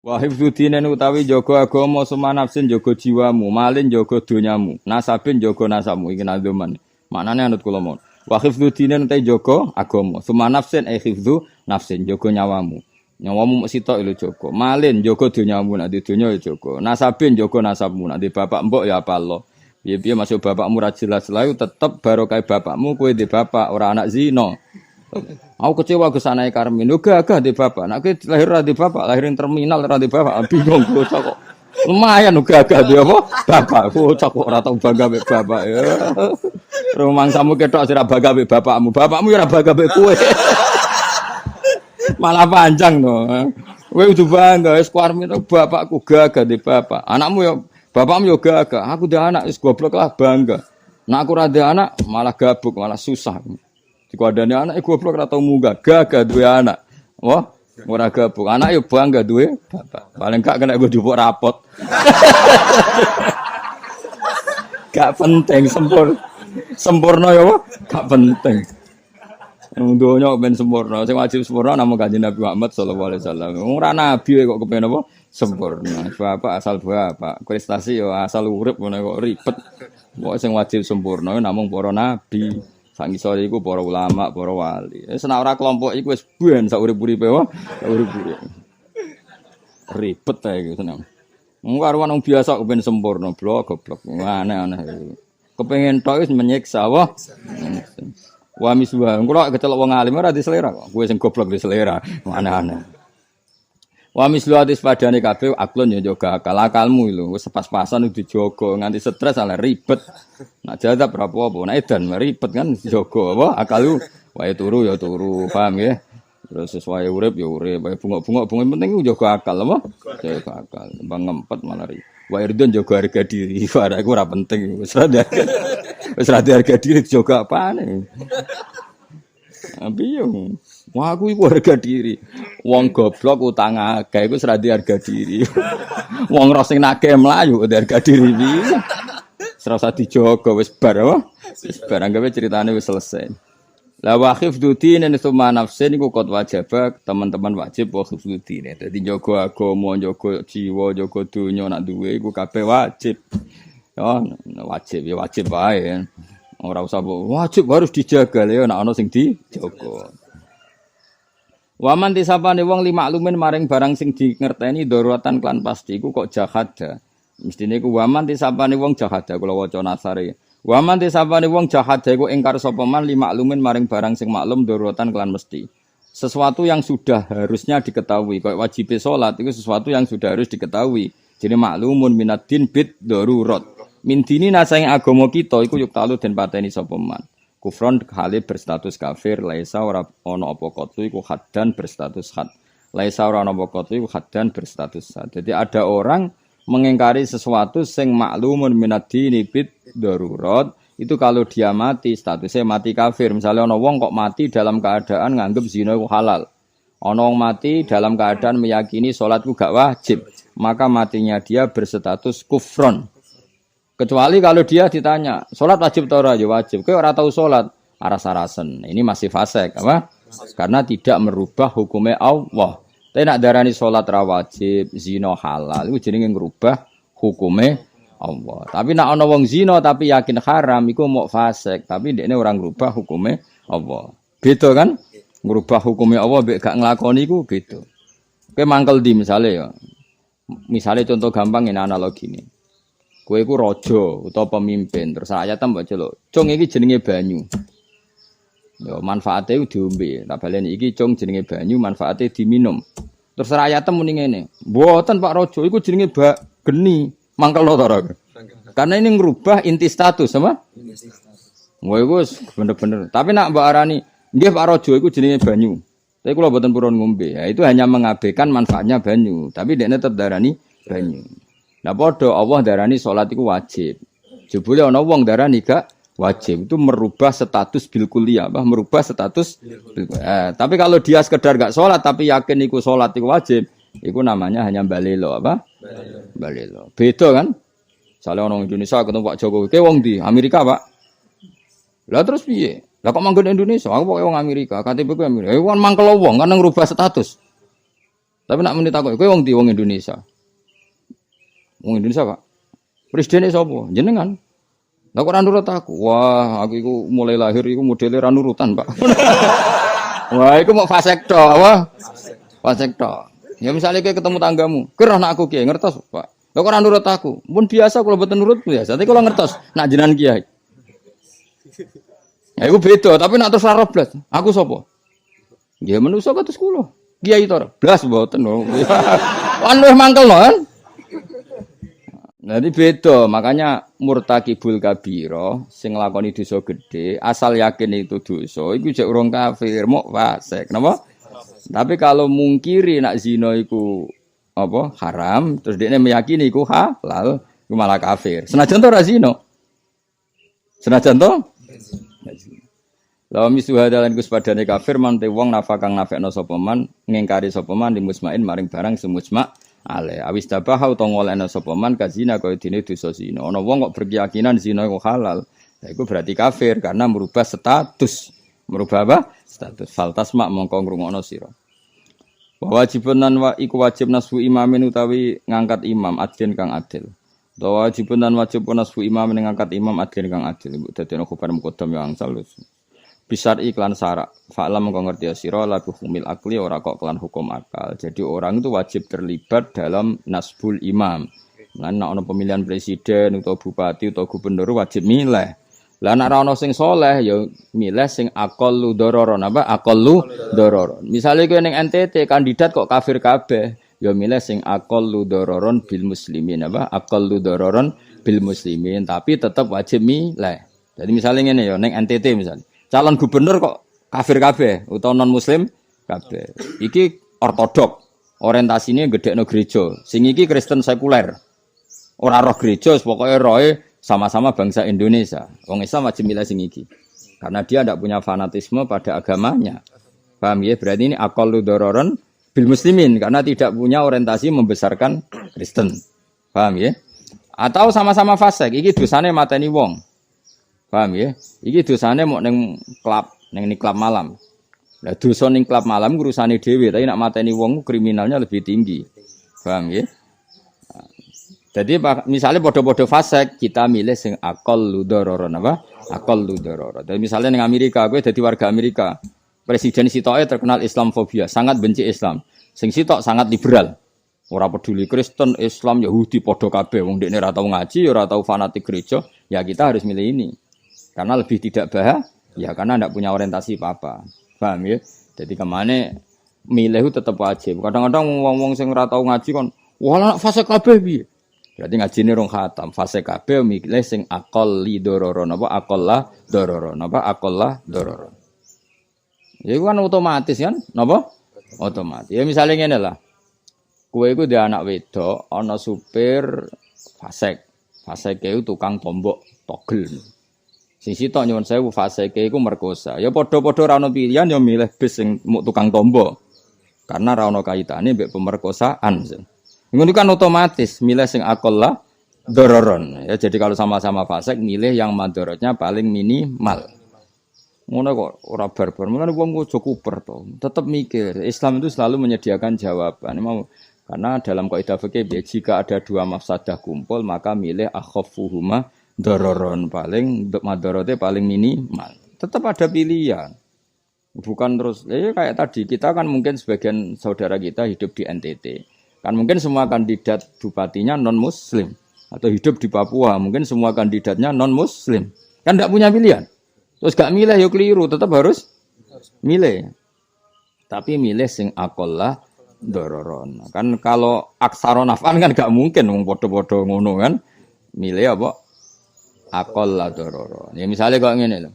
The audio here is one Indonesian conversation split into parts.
Wa hifdzuddin utawi jaga agama sumanafsin jaga jiwamu, malin jaga donyamu, nasabin jaga nasabmu iki nadzoman. Maknane anut kula mon. Wa hifdzuddin utawi jaga agama, sumanafsin hifdzu nafsin jaga nyawamu. Nyawamu mung sitok lho jaga. Malin jaga donyamu, nek donya ya jaga. Nasabin jaga nasabmu, nek bapak mbok ya apal. Piye-piye masuk bapakmu ra jelas lae tetep barokah bapakmu kowe di bapak ora anak zina. Aku kecewa ke sana Karmin. Gagah di bapak. Nak lahir di bapak, lahirin terminal di bapak. Bingung bocah kok. Lumayan gagah dia apa? Bapak. Bocah kok ora tau bangga mbek bapak ya. Rumangsamu ketok sira bangga mbek bapakmu. Bapakmu ya ora bangga mbek kowe. Malah panjang to. Kowe kudu bangga wis Karmin bapakku gagah di bapak. Anakmu ya bapakmu ya gagah. Aku dia anak wis goblok lah bangga. Nak aku ra anak malah gabuk, malah susah. Jika ada anak, goblok ora tau munggah, gagah duwe anak. Wah, ora gabung. Anak yo bangga duwe bapak. Paling gak kena gue jupuk rapot. Gak penting sempurna ya, gak penting. Donya ben sempurna, sing wajib sempurna namung Kanjeng Nabi Muhammad sallallahu alaihi wasallam. Ora nabi kok kepen apa? Sempurna. Bapak asal bapak, prestasi yo asal urip ngono kok ribet. Kok sing wajib sempurna namung para nabi. Sang isore iku para ulama, para wali. Wis nek ora kelompok iku wis ben sak urip-uripe wae, urip-uripe. Ribet ae iku seneng. Wong karo wong biasa kepen sempurna, blok goblok. Aneh-aneh. Kepengin tok wis menyiksa wae. Wa miswa. Kulo kecelok wong alim ora diselera kok. Kowe sing goblok diselera. Aneh-aneh. Wa mislu atis padane kabeh aklon ya jaga akalmu lho wis pas-pasan dijogo nganti stres ala ribet. Nak jadab rapopo nek edan ribet kan dijogo apa akal wae turu ya turu paham ya. Terus sesuai urip ya urip wae bungok-bungok penting jaga akal apa jaga akal bang ngempet malah ribet. Wae ridon jaga harga diri ora iku ora penting wis rada harga diri jaga apane. Bingung. Wah aku iku harga diri. Wong goblok utang akeh iku seradi harga diri. Wong ora sing nagih mlayu harga diri iki. Serasa dijogo wis bar apa? Wis bar anggape ceritane wis selesai. La wa khifduddin summa nafsin iku kot wajib teman-teman wajib wa khifduddin. Dadi jaga agama, jaga jiwa, jaga donya nak duwe iku kabeh wajib. Ya wajib wae. Ora usah wajib harus dijaga ya nek ana sing dijaga. Waman tisapane wong li maklumin maring barang sing di ngerteni daruratan klan pasti iku kok jahada. Mestine iku waman tisapane wong jahada kula waca nasare. Waman tisapane wong jahada iku ingkar sapa man li maklumin maring barang sing maklum daruratan klan mesti. Sesuatu yang sudah harusnya diketahui, kaya wajib salat itu sesuatu yang sudah harus diketahui. Jadi maklumun minaddin bid darurat. Min dini nasaing agama kita iku yuk talu den pateni sapa man. Kufron hale berstatus kafir, laisa ora ana apa qatu iku haddan berstatus had. Laisa ora ana apa qatu iku haddan berstatus had. Jadi ada orang mengingkari sesuatu sing maklumun minaddini bid darurat, itu kalau dia mati statusnya mati kafir. Misalnya ana wong kok mati dalam keadaan nganggep zina iku halal. Ana wong mati dalam keadaan meyakini salat ku gak wajib, maka matinya dia berstatus kufron. Kecuali kalau dia ditanya, sholat wajib atau ora? Ya wajib. Kowe ora tau sholat, aras-arasen. Ini masih fasik, apa? Karena tidak merubah hukumnya Allah. Tapi nak darani sholat ra wajib, zina halal, itu jenenge ngrubah hukumnya Allah. Tapi nak ana wong zina tapi yakin haram, iku mau fasik. Tapi dekne ora ngrubah hukumnya Allah. Beda kan? Ngrubah hukumnya Allah mbek gak nglakoni iku beda. Kowe mangkel di misale ya. Misale contoh gampang ini analogi ini. Kowe iku raja utawa pemimpin, terus ayat mbok celuk. Cung iki jenenge banyu. Ya manfaate diombe. Tak baleni iki cung jenenge banyu, manfaate diminum. Terus ayat muni ngene. Mboten Pak Raja, iku jenenge geni. Mangkelno to ora? Karena ini ngerubah inti status, apa? Kowe iku bener-bener. Tapi nak mbok arani, nggih Pak Raja iku jenenge banyu. Tapi kula mboten purun ngombe. Ya itu hanya mengabaikan manfaatnya banyu, tapi dekne tetep darani banyu. Nah padha Allah darani salat iku wajib. Jebule ana wong darani gak wajib. Itu merubah status bil kulliyah, merubah status tapi kalau dia sekedar gak salat tapi yakin iku salat iku wajib, iku namanya hanya balelo apa? Balelo. Beda kan? Sale orang Indonesia ketemu Pak Jokowi, "Ke wong di Amerika, Pak?" Lah terus piye? Lah kok manggon Indonesia? Aku pokoke wong Amerika, KTP ku Amerika. Iku kan mangkel wong kan ngrubah status. Tapi nak muni takok, kowe wong ndi wong Indonesia? Wong Indonesia, Pak. Presiden sapa? Jenengan. Lah kok ora nurut aku? Wah, aku iku mulai lahir iku modele ra nurutan, Pak. Wah, iku mau fasek tok, apa? Fasek tok. Ya misalnya kayak ketemu tanggamu, kira anak aku kiai ngertos, Pak. Lah kok ora nurut aku? Mun biasa kalau mboten nurut biasa, tapi kalau ngertos nak jenengan kiai. Ya iku beda, tapi nak terus ora blas. Aku sapa? Ya manusa kados kula. Kiai to, blas mboten. Wan wis mangkel kan? Jadi beda, makanya murtakibul kabira sing nglakoni dosa gedhe, asal yakin itu dosa, iku jek urung kafir, mok fasik. Napa? Tapi kalau mungkiri nak zina iku apa? Haram, terus dekne meyakini iku halal, iku malah kafir. Senajan to ora zina. Senajan to? Lawa misuha dalan Gus padane kafir mante wong nafakang nafekno sapa man ngingkari sapa man di musmain maring barang semusma ale awis tabah utawa ngolehna sapa man kazina kaya dene dosa zina. Ana wong kok berkeyakinan zina iku halal. Lah iku berarti kafir karena merubah status. Merubah apa? Status. Faltasma mongko ngrungokno sira. Wajibun lan wa iku wajib nasbu imamin utawi ngangkat imam adlin kang adil. Wajibun lan wajib nasbu imamin ngangkat imam adlin kang adil. Ibu dadene khabar muqaddam yang salus. Bisar iklan syarak, fa'lam kau ngerti ya siro lagu humil akli ora kok kelan hukum akal. Jadi orang itu wajib terlibat dalam nasbul imam. Nah, nak pemilihan presiden atau bupati atau gubernur wajib milih. Lah nak ra ono sing soleh ya milih sing aqallu dororon apa aqallu dororon. Misale kowe ning NTT kandidat kok kafir kabeh, ya milih sing aqallu dororon bil muslimin apa aqallu dororon bil muslimin tapi tetap wajib milih. Jadi misalnya ngene ya ning NTT misalnya calon gubernur kok kafir kabeh utawa non muslim kabeh. Iki ortodok, orientasine gedhekno gereja. Sing iki Kristen sekuler. Ora roh gereja, pokoke roe sama-sama bangsa Indonesia. Wong Islam wajib milih sing iki. Karena dia tidak punya fanatisme pada agamanya. Paham ya? Berarti ini aqallu dororon bil muslimin karena tidak punya orientasi membesarkan Kristen. Paham ya? Atau sama-sama fasik, iki dosane mateni wong. Paham ya? Iki dosane mau ning klub malam. Lah dosa ning klub malam urusane dhewe, tapi nak mateni wong kriminalnya lebih tinggi. Paham ya? Jadi misalnya bodoh-bodoh fasik, kita milih sing aqallu dororon apa? Aqallu dororon. Jadi misalnya ning Amerika, kowe dadi warga Amerika. Presiden sitoke terkenal Islamfobia, sangat benci Islam. Sing sitok sangat liberal. Ora peduli Kristen, Islam, Yahudi padha kabeh. Wong dekne ora tau ngaji, ora tau fanatik gereja, ya kita harus milih ini. Karena lebih tidak ya karena tidak punya orientasi apa-apa. Paham ya? Jadi kemana milih tetap wajib. Kadang-kadang wong-wong sing ora tau ngaji kon, wah fase kabeh piye? Berarti ngajine rong khatam. Fase kabeh milih sing aqalli dororon apa aqallah dororon apa aqallah dororon. Ya itu kan otomatis kan? Napa? Otomatis. Ya misalnya ngene lah. Kowe iku dhe anak wedok, ana supir fasik. Fasik iku tukang tombok togel. Sing sitok nyuwun sewu fasike iku merkosa. Ya padha-padha ra ono pilihan ya milih bis sing tukang tombok. Karena ra ono kaitane mbek pemerkosaan. Ngono kan otomatis milih sing aqallah dororon. Ya jadi kalau sama-sama fasik milih yang madharatnya paling minimal. Ngono kok ora barbar. Mulane wong aja kuper to. Tetep mikir. Islam itu selalu menyediakan jawaban. Karena dalam kaidah fikih jika ada dua mafsadah kumpul maka milih akhaffuhuma dororon paling madharate paling minimal. Tetap ada pilihan. Bukan terus kayak tadi kita kan mungkin sebagian saudara kita hidup di NTT. Kan mungkin semua kandidat bupatinya non muslim atau hidup di Papua, mungkin semua kandidatnya non muslim. Kan enggak punya pilihan. Terus gak milih ya keliru, tetap harus milih. Tapi milih sing aqallah dororon. Kan kalau aksaron naf'an kan gak mungkin wong padha-padha ngono kan. Milih apa? Aqallah dororon. Ya misalnya kok ngene lho.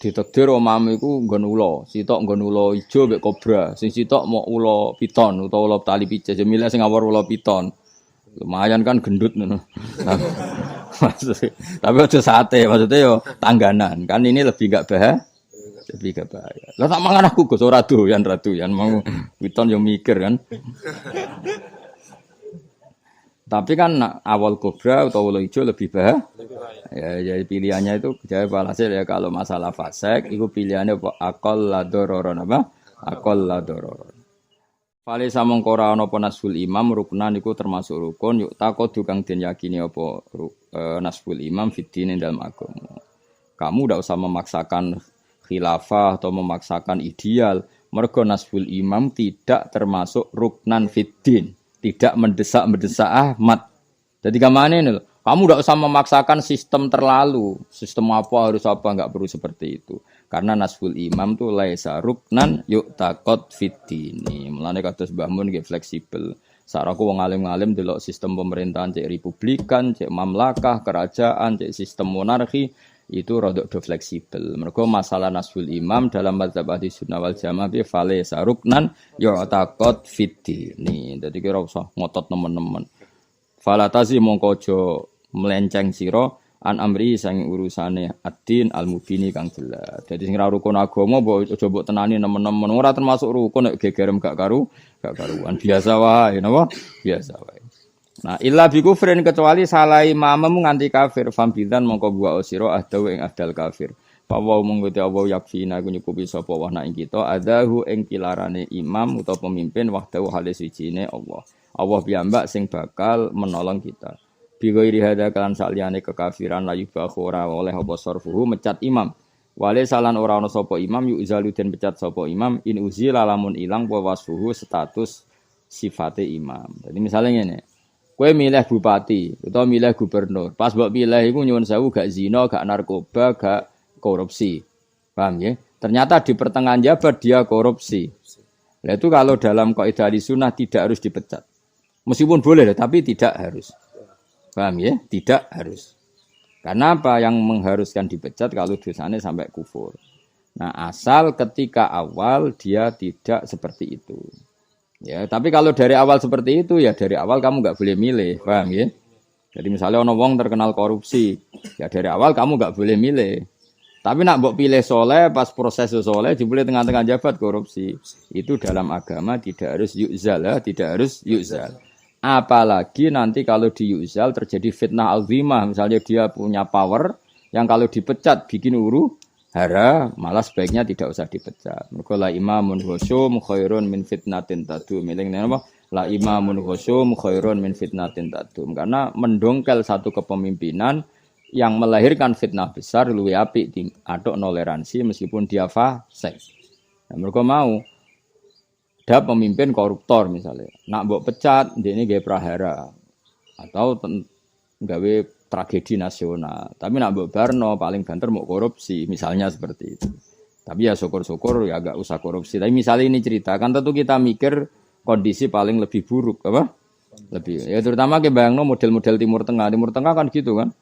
Ditakdir omamu iku nggon ula, sitok nggon ula ijo mek kobra, sing sitok mau ula piton utawa ula tali pijes, ya milih sing awor ula piton. Lumayan kan gendut ngono. Tapi aja sate, maksudnya yo tangganan. Kan ini lebih gak bahaya. Lebih gak bahaya. Lah tak mangan aku Gus ora doyan mau piton yo mikir kan. Tapi kan awal kobra atau ula ijo lebih bahaya. Ya, jadi pilihannya itu jawab alhasil ya kalau masalah fasik itu pilihannya apa aqallah dororon apa aqallah dororon. Fale samong ora ana apa nasbul imam ruknan iku termasuk rukun yuk takodu kang den yakini apa nasbul imam fiddin dalam agama. Kamu ndak usah memaksakan khilafah atau memaksakan ideal. Mergo nasbul imam tidak termasuk ruknan fiddin, tidak mendesak-mendesak Ahmad. Jadi kamane lho, kamu ndak usah memaksakan sistem terlalu. Sistem apa harus apa enggak perlu seperti itu. Karena nasbul imam tuh laisa ruknan yuk takot fiddini. Mulane kados Mbah Mun nggih fleksibel. Saraku wong alim-alim delok sistem pemerintahan cek republikan, cek mamlakah, kerajaan, cek sistem monarki itu rodok do fleksibel. Mergo masalah nasbul imam dalam mazhab Ahlus Sunnah wal Jamaah bi laisa ruknan yuk takot fiddini. Dadi kira usah ngotot nemen-nemen. Falatazi mongko aja melenceng sira an amri sang urusane ad-din al-mubini kang jelas. Dadi sing ra rukun agama mbok aja mbok tenani nemen-nemen ora termasuk rukun nek gegerem gak karuan biasa wae napa? Biasa wae. Nah, illa bi kufrin kecuali salah imammu nganti kafir fambidan mongko buah sira ahdaw ing ahdal kafir. Pawa monggo te Allah yakfina iku nyukupi sapa wa nek kita adahu ing kilarane imam utawa pemimpin wahdahu halis wijine Allah. Allah piyambak sing bakal menolong kita. Bigoiri hada kalan saliyane kekafiran la yubahu ora oleh apa sarfuhu mecat imam. Wale salan ora ana sapa imam yu izaluden pecat sapa imam in uzila lamun ilang apa wasfuhu status sifate imam. Jadi misalnya ngene. Kowe milih bupati utawa milih gubernur. Pas mbok pilih iku nyuwun sewu gak zina, gak narkoba, gak korupsi. Paham ya? Ternyata di pertengahan jabat dia korupsi. Nah itu kalau dalam kaidah Ahlussunnah tidak harus dipecat. Meskipun boleh tapi tidak harus. Paham ya? Tidak harus. Karena apa yang mengharuskan dipecat kalau dosanya sampai kufur. Nah, asal ketika awal dia tidak seperti itu. Ya, tapi kalau dari awal seperti itu ya dari awal kamu enggak boleh milih, paham ya? Jadi misalnya ono wong terkenal korupsi, ya dari awal kamu enggak boleh milih. Tapi nak mbok pilih soleh pas proses soleh dipilih tengah-tengah jabat korupsi. Itu dalam agama tidak harus yuzal, tidak harus yuzal. Apalagi nanti kalau di yuzal terjadi fitnah azimah, misalnya dia punya power yang kalau dipecat bikin hara, malah sebaiknya tidak usah dipecat. Mergo la imamun husum khairun min fitnatin tadum. Eling napa? La imamun husum khairun min fitnatin tadum. Karena mendongkel satu kepemimpinan yang melahirkan fitnah besar luwih apik aduk toleransi meskipun dia fasik. Nah, mergo mau ada pemimpin koruptor misalnya. Nak mbok pecat, ndekne gawe prahara atau gawe tragedi nasional. Tapi nak mbok barno paling banter mau korupsi, misalnya seperti itu. Tapi ya syukur-syukur ya agak usah korupsi. Tapi misalnya ini cerita, kan tentu kita mikir kondisi paling lebih buruk, apa? Lebih. Ya terutama ke bayangno model-model Timur Tengah. Timur Tengah kan gitu kan.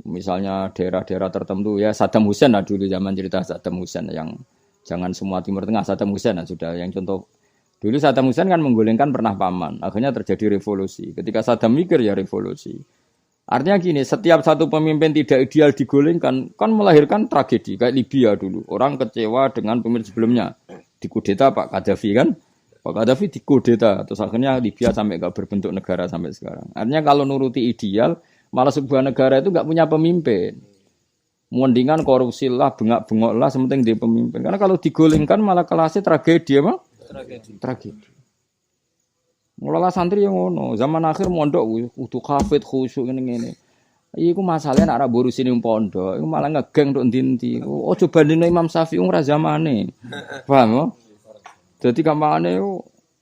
Misalnya daerah-daerah tertentu ya Saddam Hussein lah dulu zaman cerita Saddam Hussein yang jangan semua Timur Tengah Saddam Hussein lah sudah yang contoh. Dulu Saddam Hussein kan menggulingkan pernah paman. Akhirnya terjadi revolusi. Ketika Saddam mikir ya revolusi. Artinya gini, setiap satu pemimpin tidak ideal digulingkan, kan melahirkan tragedi. Kayak Libya dulu, orang kecewa dengan pemimpin sebelumnya. Dikudeta Pak Gaddafi kan, Pak Gaddafi dikudeta, terus akhirnya Libya sampai gak berbentuk negara sampai sekarang. Artinya kalau nuruti ideal, malah sebuah negara itu gak punya pemimpin. Mendingan korupsi lah, bengak-bengok lah, sementing dia pemimpin. Karena kalau digulingkan malah kelasnya tragedi apa? Tragedi. Mulai santri yang ngono, zaman akhir mondok kudu kafet khusyuk ngene-ngene. Iku masalahnya nak ra borusin ning pondok, iku malah ngegeng tok ndi-ndi. Oh coba bandingno Imam Syafi'i ora zamane. Paham yo? Dadi gampangane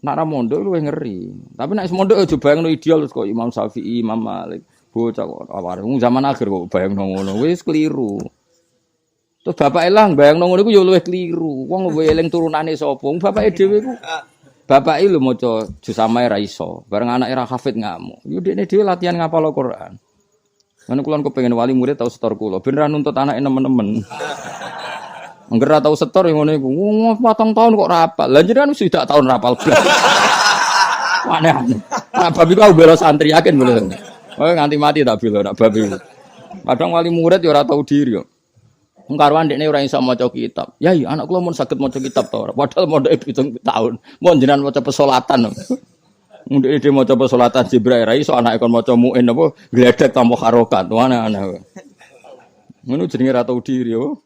nak ra mondok luwih ngeri. Tapi nek mondok aja bayangno ideal kok Imam Syafi'i, Imam Malik. Bocah kok aware zaman akhir kok bayangno ngono, wis keliru. Terus bapak elang bayangno ngono iku yo luwih keliru. Wong eling turunane sapa? Bapake dhewe iku bapak ilu maca juz amae ra iso, bareng anake ra hafid ngamuk. Yo dekne dhewe latihan ngapal Al-Qur'an. Lan kula kepengin wali murid tau setor kula, ben ra nuntut anake nemen-nemen. Angger ra tau setor ngono iku. 4 tahun kok ra hafal. Lah jenengan wis dak tahun ra hafal blas. Aneh. Nah, babi kau bela santri yakin boleh. Oh nganti mati tak bela nak babi. Kadang wali murid yo ora tau diri yo. Karuan dekne ora iso maca kitab. Ya iya anak kula mun saged maca kitab ta ora. Padahal mondhoke 7 tahun. Mun jenengan maca pesolatan. Ndekne dhewe maca pesolatan Jibril ra iso anake kon maca muin apa gledek tanpa harokat. Aneh-aneh. Ngono jenenge ra tau diri yo.